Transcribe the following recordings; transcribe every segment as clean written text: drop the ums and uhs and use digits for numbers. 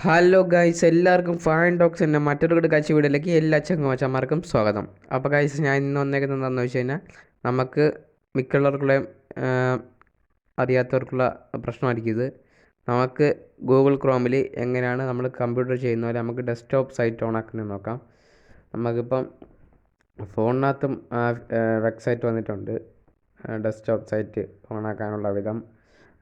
Hello guys, എല്ലാവർക്കും fine dogs എൻ്റെ മറ്റൊരു കാഴ്ച വീഡിയോയിലേക്ക് എല്ലാ ചങ്ങാച്ചന്മാർക്കും സ്വാഗതം. അപ്പോൾ ഗൈസ്, ഞാൻ ഇന്ന് വന്നേക്കുന്നത് എന്താണെന്ന് വെച്ച് കഴിഞ്ഞാൽ നമുക്ക് മിക്കുള്ളവർക്കുള്ള അറിയാത്തവർക്കുള്ള പ്രശ്നമായിരിക്കും ഇത്. നമുക്ക് ഗൂഗിൾ ക്രോമിൽ എങ്ങനെയാണ് നമ്മൾ കമ്പ്യൂട്ടർ ചെയ്യുന്ന പോലെ നമുക്ക് ഡെസ്ക്ടോപ്പ് സൈറ്റ് ഓൺ ആക്കുന്നത് നോക്കാം. നമുക്കിപ്പം ഫോണിനകത്തും വെബ്സൈറ്റ് വന്നിട്ടുണ്ട്, ഡെസ്ക്ടോപ്പ് സൈറ്റ് ഓൺ ആക്കാനുള്ള വിധം.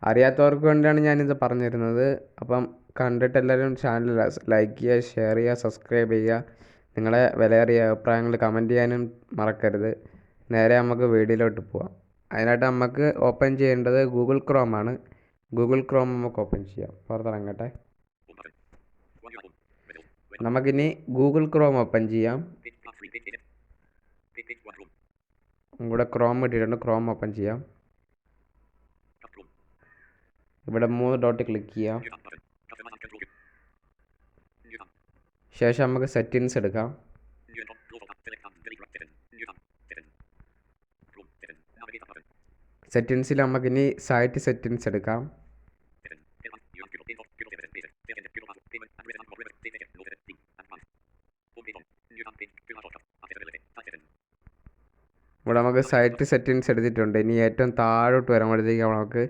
അറിയാത്തവർക്ക് വേണ്ടിയാണ് ഞാനിത് പറഞ്ഞു തരുന്നത്. അപ്പം കണ്ടിട്ട് എല്ലാവരും ചാനൽ ലൈക്ക് ചെയ്യുക, ഷെയർ ചെയ്യുക, സബ്സ്ക്രൈബ് ചെയ്യുക. നിങ്ങളെ വിലയേറിയ അഭിപ്രായങ്ങൾ കമൻറ്റ് ചെയ്യാനും മറക്കരുത്. നേരെ നമുക്ക് വീഡിയോയിലോട്ട് പോവാം. അതിനായിട്ട് നമുക്ക് ഓപ്പൺ ചെയ്യേണ്ടത് ഗൂഗിൾ ക്രോമാണ്. ഗൂഗിൾ ക്രോം നമുക്ക് ഓപ്പൺ ചെയ്യാം. പുറത്തിറങ്ങട്ടെ. നമുക്കിനി ഗൂഗിൾ ക്രോം ഓപ്പൺ ചെയ്യാം. ഇവിടെ ക്രോം ഇട്ടിട്ടുണ്ട്, ക്രോം ഓപ്പൺ ചെയ്യാം. ഇവിടെ 3 ഡോട്ട് ക്ലിക്ക് ചെയ്യാം. ശേഷം നമുക്ക് സെറ്റിങ്സ് എടുക്കാം. സെറ്റിങ്സിൽ നമുക്കിനി സൈറ്റ് സെറ്റിങ്സ് എടുക്കാം. ഇവിടെ നമുക്ക് സൈറ്റ് സെറ്റിങ്സ് എടുത്തിട്ടുണ്ട്. ഇനി ഏറ്റവും താഴോട്ട് വരുമ്പോഴത്തേക്കും നമുക്ക്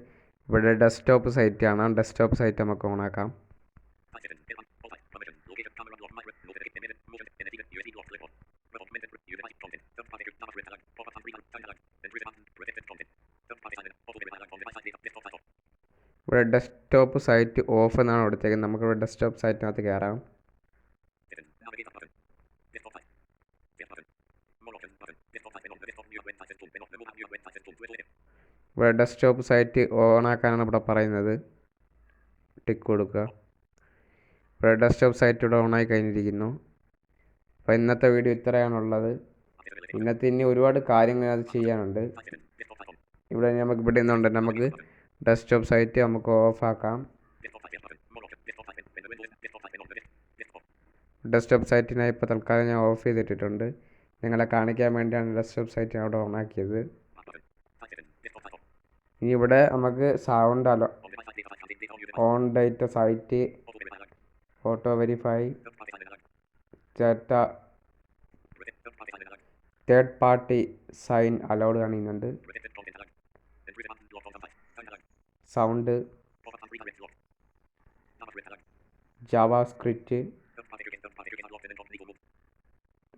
ഇവിടെ ഡെസ്ക്ടോപ്പ് സൈറ്റ് കാണാം. ഡെസ്ക്ടോപ്പ് സൈറ്റ് നമുക്ക് ഓണാക്കാം. ഇവിടെ ഡെസ്ക്ടോപ്പ് സൈറ്റ് ഓഫ് എന്നാണ് കൊടുത്തേക്കുന്നത്. നമുക്കിവിടെ ഡെസ്ക്ടോപ്പ് സൈറ്റിനകത്ത് കയറാം. ഇവിടെ ഡെസ്ക്ടോപ്പ് സൈറ്റ് ഓൺ ആക്കാനാണ് ഇവിടെ പറയുന്നത്. ടിക്ക് കൊടുക്കുക. ഇവിടെ ഡെസ്ക്ടോപ്പ് സൈറ്റ് ഇവിടെ ഓണായി കഴിഞ്ഞിരിക്കുന്നു. അപ്പോൾ ഇന്നത്തെ വീഡിയോ ഇത്രയാണുള്ളത്. ഇനി ഒരുപാട് കാര്യങ്ങൾ അത് ചെയ്യാനുണ്ട്. ഇവിടെ നിന്നുണ്ട് നമുക്ക് ഡെസ്ക്ടോപ്പ് സൈറ്റ് നമുക്ക് ഓഫാക്കാം. ഡെസ്ക്ടോപ്പ് സൈറ്റിനായി ഇപ്പോൾ തൽക്കാലം ഞാൻ ഓഫ് ചെയ്തിട്ടിട്ടുണ്ട്. നിങ്ങളെ കാണിക്കാൻ വേണ്ടിയാണ് ഡെസ്ക്ടോപ്പ് സൈറ്റ് അവിടെ ഓണാക്കിയത്. ഇനി ഇവിടെ നമുക്ക് sound on data site, auto verify, third party sign allowed കാണിക്കുന്നുണ്ട്. സൗണ്ട്, ജാവാസ്ക്രിപ്റ്റ്,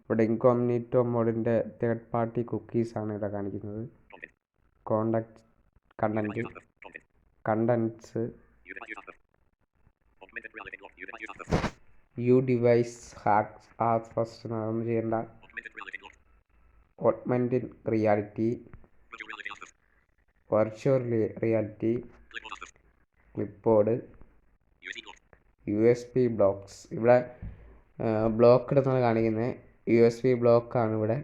ഇവിടെ ഇൻകോഗ്നിറ്റോ മോഡിൻ്റെ തേർഡ് പാർട്ടി കുക്കീസാണ് ഇവിടെ കാണിക്കുന്നത്. Contents, you device asks as first ഒന്നും ചെയ്യേണ്ട. Augmented reality, virtual reality, clipboard, USB blocks. ഇവിടെ ബ്ലോക്ക് എടുത്താണ് കാണിക്കുന്നത്. USB ബ്ലോക്കാണ് ഇവിടെ.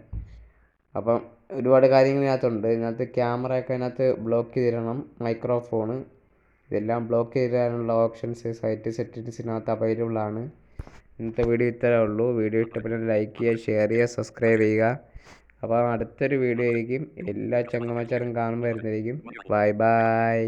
അപ്പം ഒരുപാട് കാര്യങ്ങൾ ഇതിനകത്തുണ്ട്. ഇതിനകത്ത് ക്യാമറയൊക്കെ അതിനകത്ത് ബ്ലോക്ക് ചെയ്തിടണം. മൈക്രോഫോണ്, ഇതെല്ലാം ബ്ലോക്ക് ചെയ്തിടാനുള്ള ഓപ്ഷൻസ് സൈറ്റ് സെറ്റിങ്സിനകത്ത് അവൈലബിൾ ആണ്. ഇന്നത്തെ വീഡിയോ ഇത്രയേ ഉള്ളൂ. വീഡിയോ ഇഷ്ടപ്പെട്ടാൽ ലൈക്ക് ചെയ്യുക, ഷെയർ ചെയ്യുക, സബ്സ്ക്രൈബ് ചെയ്യുക. അപ്പോൾ അടുത്തൊരു വീഡിയോ ആയിരിക്കും. എല്ലാ ചങ്ങന്മാരും കാണുമ്പോൾ വരുന്നതായിരിക്കും. Bye bye.